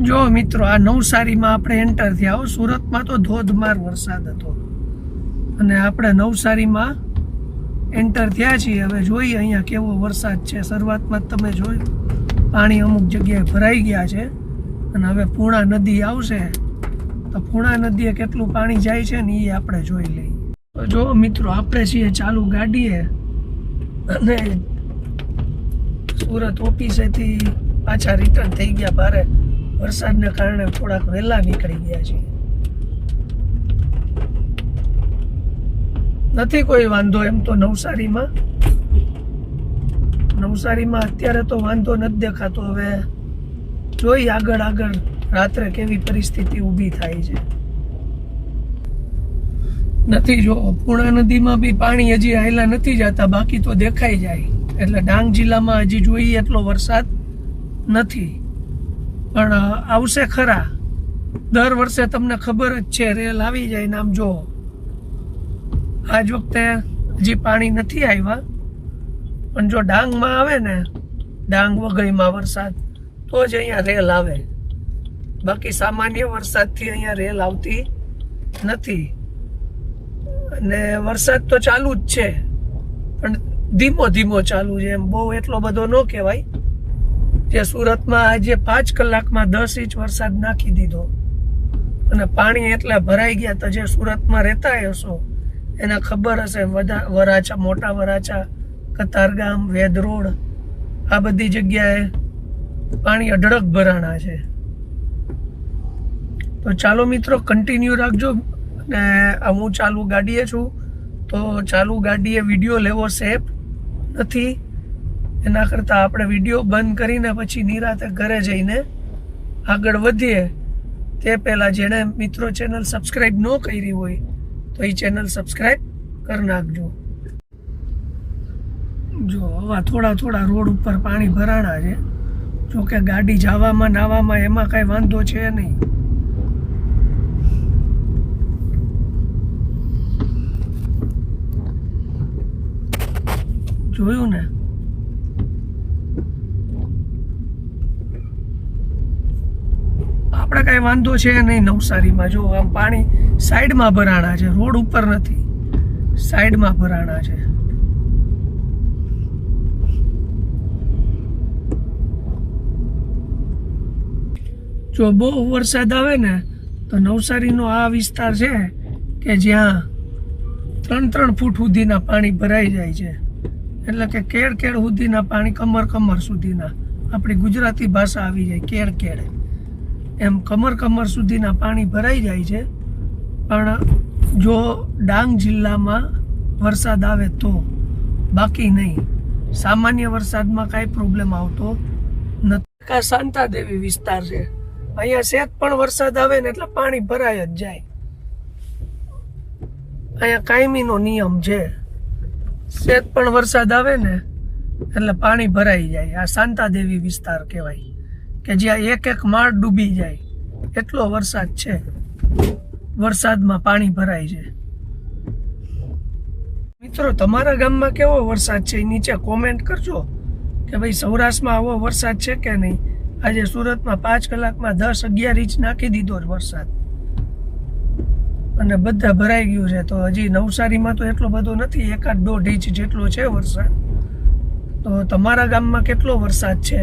જો મિત્રો, આ નવસારીમાં આપણે એન્ટર થયા. સુરતમાં તો ધોધમાર વરસાદ હતો અને આપણે નવસારીમાં એન્ટર થયા છીએ. હવે જોઈએ અહીંયા કેવો વરસાદ છે. શરૂઆતમાં જ તમે જોયું પાણી અમુક જગ્યાએ ભરાઈ ગયા છે અને હવે પૂર્ણા નદી આવશે તો પૂર્ણા નદીએ કેટલું પાણી જાય છે ને એ આપણે જોઈ લઈએ. તો જો મિત્રો, આપણે છીએ ચાલુ ગાડીએ અને સુરત ઓફિસેથી પાછા રિટર્ન થઈ ગયા. ભારે વરસાદને કારણે થોડાક વહેલા નીકળી ગયા છીએ. નથી કોઈ વાંધો એમ તો નવસારીમાં અત્યારે તો વાંધો નથી દેખાતો. હવે જોઈ આગળ રાત્રે કેવી પરિસ્થિતિ ઊભી થાય છે. નથી જો પૂર્ણા નદીમાં બી પાણી હજી આયલા નથી જતા, બાકી તો દેખાઈ જાય. એટલે ડાંગ જિલ્લામાં હજી જોઈએ એટલો વરસાદ નથી, પણ આવશે ખરા. દર વર્ષે તમને ખબર જ છે રેલ આવી જાય ને. આમ જો આજ વખતે હજી પાણી નથી આવ્યા, પણ જો ડાંગમાં આવે ને, ડાંગ વઘઈમાં વરસાદ, તો જ અહીંયા રેલ આવે. બાકી સામાન્ય વરસાદથી અહીંયા રેલ આવતી નથી. અને વરસાદ તો ચાલુ જ છે, પણ ધીમો ધીમો ચાલુ છે. એમ બહુ એટલો બધો ન કહેવાય. જે સુરતમાં આજે 5 કલાકમાં 10 ઇંચ વરસાદ નાખી દીધો અને પાણી એટલા ભરાઈ ગયા. તો જે સુરતમાં રહેતા હશો એને ખબર હશે. વરાછા, મોટા વરાછા, કતારગામ, વેદ રોડ, આ બધી જગ્યાએ પાણી અઢળક ભરાણા છે. તો ચાલો મિત્રો, કન્ટિન્યુ રાખજો. ને હું ચાલુ ગાડીએ છું, તો ચાલુ ગાડીએ વિડીયો લેવો સેફ નથી. એના કરતાં આપણે વિડીયો બંધ કરીને પછી નિરાતે ઘરે જઈને આગળ વધીએ. તે પહેલાં જેણે મિત્રો ચેનલ સબસ્ક્રાઈબ ન કરી હોય તો એ ચેનલ સબસ્ક્રાઈબ કરી નાખજો. જો આવા થોડા રોડ ઉપર પાણી ભરાણા છે. જો કે ગાડી જવામાં નાવામાં એમાં કાંઈ વાંધો છે નહીં. જોયું ને, આપણે કાંઈ વાંધો છે નહીં નવસારીમાં. જો આમ પાણી સાઈડમાં ભરાણા છે, રોડ ઉપર નથી, સાઈડમાં ભરાણા છે. જો બહુ વરસાદ આવે ને તો નવસારીનો આ વિસ્તાર છે કે જ્યાં 3 ફૂટ સુધીના પાણી ભરાઈ જાય છે. એટલે કે કેડ સુધીના પાણી, કમર સુધીના. આપણી ગુજરાતી ભાષા આવી જાય કેડ એમ કમર સુધીના પાણી ભરાઈ જાય છે. પણ જો ડાંગ જિલ્લામાં વરસાદ આવે તો, બાકી નહીં. સામાન્ય વરસાદમાં કાંઈ પ્રોબ્લેમ આવતો નથી. શાંતાદેવી વિસ્તાર છે. અહીંયા સેજ પણ વરસાદ આવે ને એટલે પાણી ભરાય જ જાય. અહીંયા કાયમીનો નિયમ છે. સેજ પણ વરસાદ આવે ને એટલે પાણી ભરાઈ જાય. આ શાંતાદેવી વિસ્તાર કહેવાય કે જ્યાં એક માળ ડૂબી જાય એટલો વરસાદ છે. વરસાદમાં પાણી ભરાય છે. મિત્રો, તમારા ગામમાં કેવો વરસાદ છે એ નીચે કોમેન્ટ કરજો કે ભાઈ સૌરાષ્ટ્રમાં આવો વરસાદ છે કે નહીં. આજે સુરતમાં 5 કલાકમાં 10-11 ઇંચ નાખી દીધો વરસાદ અને બધા ભરાઈ ગયું છે. તો હજી નવસારીમાં તો એટલો બધો નથી, 1-1.5 ઇંચ જેટલો છે વરસાદ. તો તમારા ગામમાં કેટલો વરસાદ છે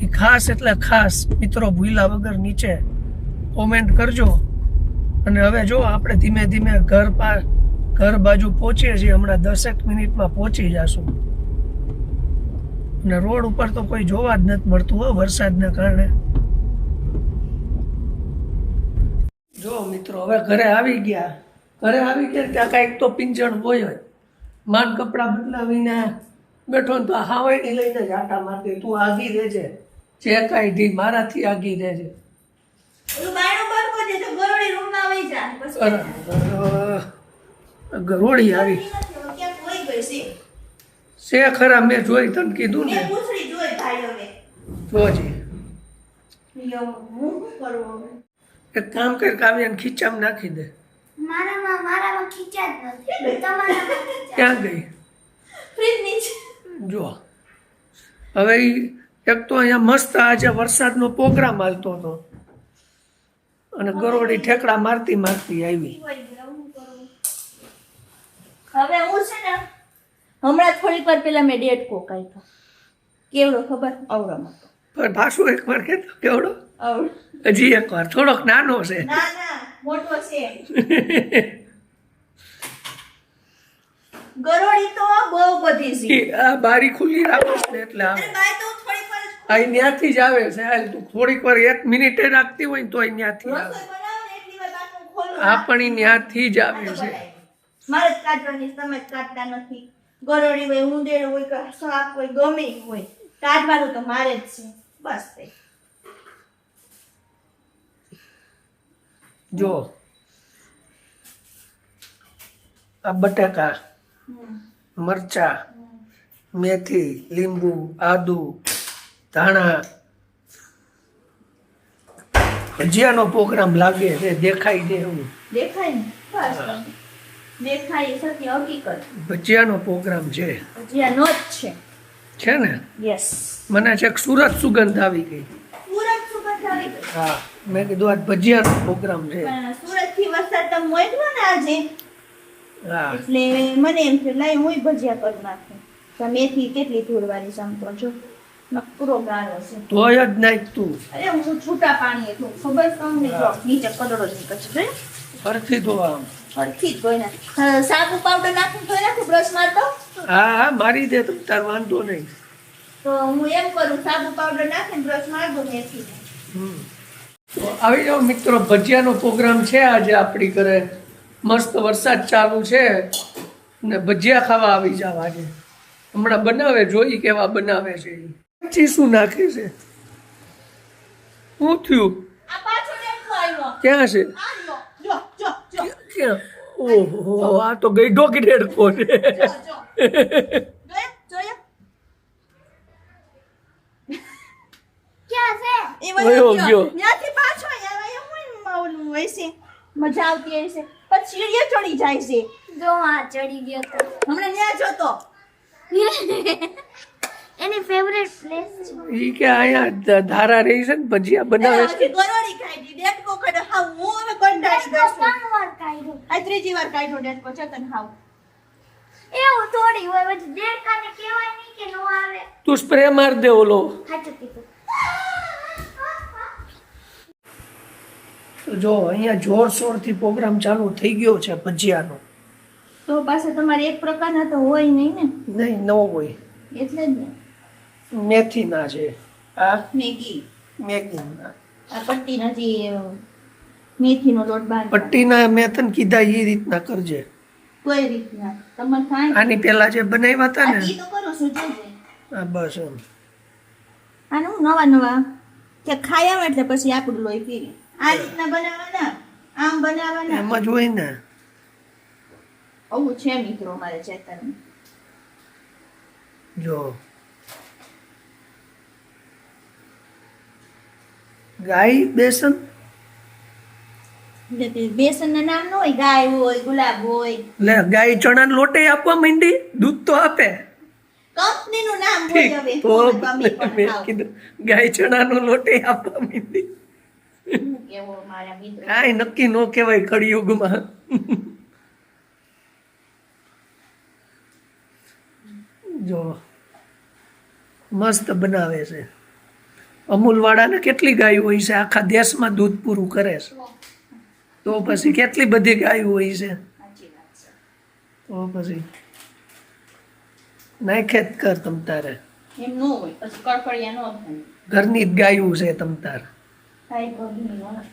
એ ખાસ એટલે ખાસ મિત્રો ભૂલ્યા વગર નીચે કોમેન્ટ કરજો. અને હવે જો આપણે ધીમે ધીમે ઘર બાજુ પહોંચીએ છીએ. હમણાં 10 મિનિટમાં પહોંચી જશું. અને રોડ ઉપર તો કોઈ જોવા જ નથી મળતું હો વરસાદના કારણે. જો મિત્રો, હવે ઘરે આવી ગયા ત્યાં કાંઈક તો પિંજણ હોય જ. માન કપડાં બદલાવીને બેઠો ને તો હાવાઈ લઈને જ આટા મારતી. તું આગી રહેજે, જે કાંઈ ધી મારાથી આગી રહેજે. ગરોળી આવી છે ખરા? મેં જોઈ, તને કીધું ને. જોજી, એક કામ કર, કાવ્યાને ખીચામાં નાખી દે. ક્યાં ગઈ? જો હવે એક તો અહીંયા મસ્ત આજે વરસાદનો પ્રોગ્રામ હાલતો હતો અને ગરોળી ઠેકડા મારતી મારતી આવી. હવે હું છે ને હમણાં થોડીક વાર પહેલા મેં ડેટકો કાઢ્યો. કેવડો ખબર? આવડો મોટો. પણ પાછું એકવાર કહેતો કેવડો? આવડો. હજી એકવાર થોડોક નાનો છે. ના ના મોટો છે. ગરોળી તો બહુ બધી છે. આ બારી ખુલ્લી રાખો ને એટલે આવે. અરે ભાઈ તો થોડીક વાર અહીં ત્યાંથી જ આવે છે. હાલ તું થોડીક વાર 1 મિનિટે રાખતી હોય ને તો અહીં ત્યાંથી આવે. રસોઈ બનાવો ને એટલી વાર બાથરૂમ ખોલું. આ પણ ત્યાંથી જ આવે છે. મારે જ કાઢવાની, તમે જ કાઢતા નથી. ગરોળી હોય, ઉંદેડ હોય કે સાપ હોય, ગમે ઈ હોય, કાઢવાનું તો મારે જ છે. બસ તે. જો આ બટાકા, મરચા, મેથી, લીંબુ, આદુ, ધાણા, ભજીયાનો પ્રોગ્રામ લાગે છે. દેખાય છે એવું? દેખાય ને? બસ દેખાય એ સત્ય હકીકત. ભજીયાનો પ્રોગ્રામ છે. ભજીયાનો જ છે. છે ને? યસ. મને છેક સુરત સુગંધ આવી ગઈ. સુરત સુગંધ આવી ગઈ. હા, મેં કીધું આજ ભજીયાનો પ્રોગ્રામ છે. સુરત થી વરસાદ તમે મોકલો ને આજે, હા, એટલે મને એમ થયું લાઈ હું ભજીયા કરી નાખું. તો મેથી કેટલી ધૂળવાળી સમતો છો, પૂરો ગાળો છે. તોય જ નાખ તું. અરે હું છૂટા પાણી એટલું ખબર તમને જો નીચે કદડો નીકળે છે. ફરથી તો આમ. ફરથી ધોઈ નાખ. સાબુ પાવડર નાખું ધોઈ નાખું બ્રશ મારતો. હા હા, મારી દે તમ તાર, વાંધો નહીં. તો હું એમ કરું, સાબુ પાવડર નાખીને બ્રશ માર દઉં મેથી. તો આવી જાઓ મિત્રો, ભજીયાનો પ્રોગ્રામ છે આજે આપણી ઘરે. મસ્ત વરસાદ ચાલુ છે ને ભજીયા ખાવા આવી જાવ આજે. હમણાં બનાવે, જોઈ કેવા બનાવે છે. પછી શું નાખે છે? શું થયું? આ પાછો દેખો આવ્યો. ક્યાં છે? આ લો, જો જો જો ક્યાં? ઓહો, આ તો ગઈઢો કે ડેડકો છે. જો જોયા જોયા ક્યાં છે? એ વયો ગયો. ત્યાંથી પાછો આવ્યો. હું ઓલું હોય છે, મજા આવતી હશે. પછી સીડીએ ચડી જાય છે. જો આ ચડી ગયો તો હમણાં ત્યાં જોતો. એની ફેવરેટ પ્લેસ છે. ઈ કે અહીંયા ધારા રહી છે ને ભજીયા બનાવે છે. હજી ગરોળી ખાઈ ડેટકો ખાડે હાવ હું હવે કંટાળી ગઈ છું. ત્રણ વાર કાઢ્યો. આ ત્રીજી વાર કાઢ્યો ડેટકો ચતન હાવ. એવું થોડી હોય પછી દેડકાને કહેવાય નહીં કે નો આવે. તું સ્પ્રે માર દે ઓલો. સાચું કીધું. તો જો અહીંયા જોરશોરથી પ્રોગ્રામ ચાલુ થઈ ગયો છે ભજીયાનો. તો પાસે તમારે એક પ્રકારના તો હોય નહીં ને, નહીં, ન હોય. એટલે જ ને. મેથીના છે. આ મેગી મેગીના. આ પટ્ટી નથી, મેથીનો લોટ બાંધ પટ્ટીના મેં તને કીધા એ રીતના કરજે. કોઈ રીતના તમારે થાય. આની પેલા જે બનાવ્યા હતા આ ને, ઈ તો કરું છું જોજે. આ બસ એમ. આનું નવા નવા કે ખાયા હોય એટલે પછી આપણું લોહી પીએ. આ રીતના બનાવવાના, આમ બનાવવાના. એમ જ હોય ને. આવું છે મિત્રો મારે ચેતન. જો ગાય બેસન, બેસન ના નામ ન હોય, ગાય હોય, ગુલાબ હોય, લે ગાય ચણા લોટે આપવા માંડી, દૂધ તો આપે. કંપની નું નામ હોય. હવે તો હું ગમે પણ મેં ખાઉં. કીધું ગાય ચણાનો લોટે આપવા માંડી. શું કેવો મારા મિત્રો. કાંઈ નક્કી ન કહેવાય કળિયુગમાં. જો મસ્ત બનાવે છે. અમૂલ વાળાને કેટલી ગાયો હોય છે? આખા દેશમાં દૂધ પૂરું કરે છે. તો પછી કેટલી બધી ગાયો હોય છે? સાચી વાત છે. તો પછી નાખે જ કર તમ તારે. એમ ન હોય પછી કડકડિયા ન થાય. ઘરની જ ગાયું છે તમ તાર. કાંઈ ઘરની હોય.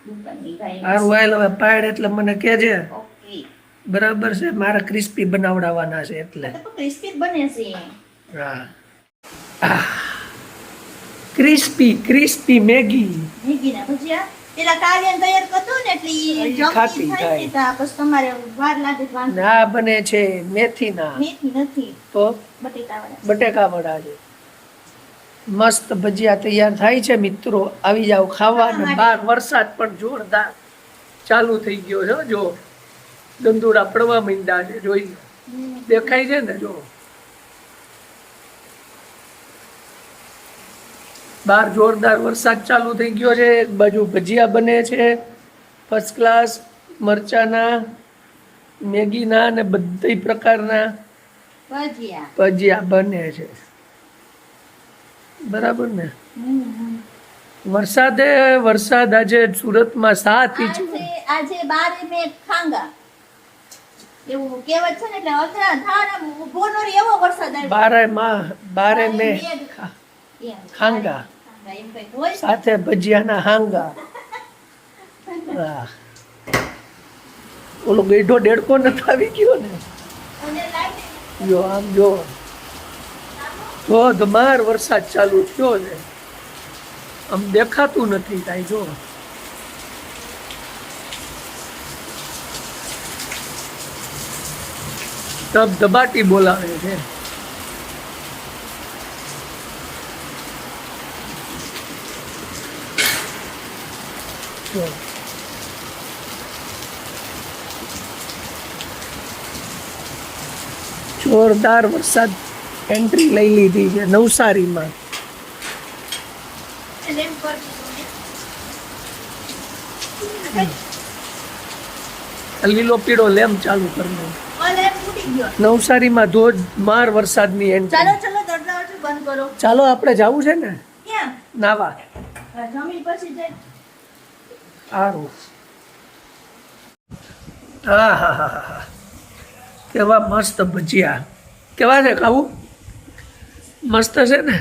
દુકાનની ગાય. હારું હાલ હવે પાડ એટલે મને કહેજે. ઓકે. બરાબર છે, મારા ક્રિસ્પી બનાવડાવવાના છે એટલે. તો ક્રિસ્પી બને છે. હા, ક્રિસ્પી ક્રિસ્પી મેગી. મેગીના ભજીયા પેલા કાવ્યાને તૈયાર કરતો ને એટલે ઈ ઈ જમતી ખાતી થાય ને થાય. તો પછી તમારે વાર લાગે તો વાંધો. ના બને છે મેથીના, મેથી નથી, તો બટેટાવાળા. બટેકા વડા છે. મસ્ત ભજીયા તૈયાર થાય છે મિત્રો, આવી જાવ ખાવા. ને બહાર વરસાદ પણ જોરદાર ચાલુ થઈ ગયો છે. જો દંદુડા પડવા માંડ્યા છે, જોઈ દેખાય છે ને? જો બહાર જોરદાર વરસાદ ચાલુ થઈ ગયો છે. એક બાજુ ભજીયા બને છે ફર્સ્ટ ક્લાસ, મરચાના, મેગીના અને બધી પ્રકારના ભજીયા બને છે. બરાબર ને? વરસાદ આજે સુરતમાં 7 ઇંચ. આજે 12 મે ખાંગા એવું કહેવત છે ને, એટલે અથડા થારા ઊભો નો રહે એવો વરસાદ આવ્યો. 12 મે ખાંગા એમ કંઈક હોય. સાથે ભજીયાના હાંગા. હા. ઓલો ગઈઢો દેડકો નથી આવી ગયો ને? અને લાઈટ જો આમ જો ધોધમાર વરસાદ ચાલુ થયો છે. આમ દેખાતું નથી કાંઈ. જો ધબધબાટી બોલાવે છે. જો. જોરદાર વરસાદ એન્ટ્રી લઈ લીધી છે નવસારીમાં. લેમ્પ પર લીલો પીળો લેમ્પ ચાલુ કરવાનો. લેમ્પ ફૂટી ગયો. નવસારીમાં ધોધમાર વરસાદની એન્ટ્રી. ચાલો દરવાજો બંધ કરો. ચાલો આપણે જવું છે ને ક્યાં? નાવા. જમી પછી જાય. સારું. હા. કેવા મસ્ત ભજીયા. કેવા છે ખાવું? મસ્ત છે ને?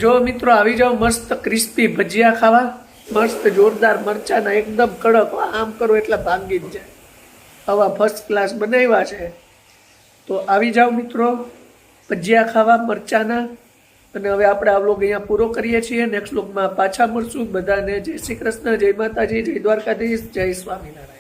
જો મિત્રો આવી જાઓ મસ્ત ક્રિસ્પી ભજીયા ખાવા. મસ્ત જોરદાર મરચાના એકદમ કડક. આમ કરો એટલે ભાંગી જ જાય. આવા ફર્સ્ટ ક્લાસ બનાવ્યા છે. તો આવી જાઓ મિત્રો ભજીયા ખાવા મરચાના. અને હવે આપણે આ વ્લોગ અહીંયા પૂરો કરીએ છીએ. નેક્સ્ટ વ્લોગમાં પાછા મળશું. બધાને જય શ્રી કૃષ્ણ, જય માતાજી, જય દ્વારકાધીશ, જય સ્વામિનારાયણ.